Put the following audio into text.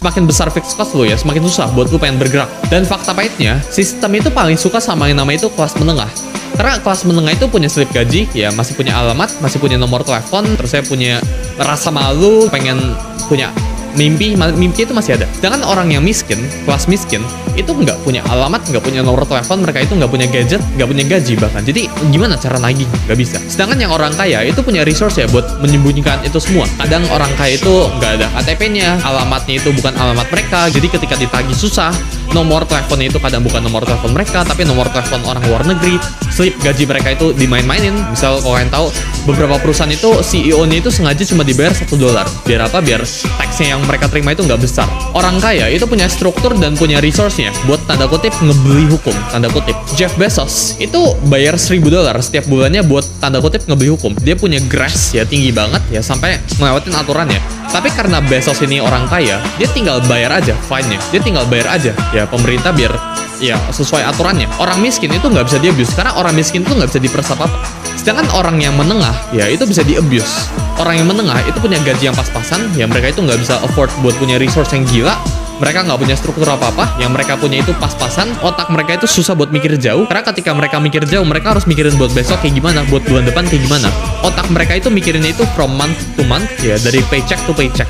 semakin besar fixed cost lo ya, semakin susah buat lo pengen bergerak. Dan fakta pahitnya, sistem itu paling suka sama yang namanya itu kelas menengah. Karena kelas menengah itu punya slip gaji, ya masih punya alamat, masih punya nomor telepon, terus saya punya rasa malu, pengen punya mimpi itu masih ada. Sedangkan orang yang miskin, kelas miskin, itu nggak punya alamat, nggak punya nomor telepon, mereka itu nggak punya gadget, nggak punya gaji bahkan. Jadi gimana cara nagih? Nggak bisa. Sedangkan yang orang kaya itu punya resource ya buat menyembunyikan itu semua. Kadang orang kaya itu nggak ada KTP-nya, alamatnya itu bukan alamat mereka. Jadi ketika ditagih susah, nomor teleponnya itu kadang bukan nomor telepon mereka, tapi nomor telepon orang luar negeri. Slip gaji mereka itu dimain-mainin. Misal kalau kalian tahu, beberapa perusahaan itu CEO-nya itu sengaja cuma dibayar $1. Biar apa? Biar taxnya yang mereka terima itu nggak besar. Orang kaya itu punya struktur dan punya resource-nya buat tanda kutip ngebeli hukum, tanda kutip. Jeff Bezos itu bayar $1.000 setiap bulannya buat tanda kutip ngebeli hukum. Dia punya grace ya tinggi banget ya sampai ngelewatin aturannya. Tapi karena Bezos ini orang kaya, dia tinggal bayar aja fine-nya. Dia tinggal bayar aja ya pemerintah biar ya sesuai aturannya. Orang miskin itu nggak bisa di-abuse karena orang miskin itu nggak bisa diperas apa-apa. Sedangkan orang yang menengah ya itu bisa di-abuse. Orang yang menengah itu punya gaji yang pas-pasan, ya mereka itu nggak bisa afford buat punya resource yang gila. Mereka nggak punya struktur apa-apa, yang mereka punya itu pas-pasan. Otak mereka itu susah buat mikir jauh, karena ketika mereka mikir jauh, mereka harus mikirin buat besok kayak gimana, buat bulan depan kayak gimana. Otak mereka itu mikirinnya itu from month to month, ya dari paycheck to paycheck.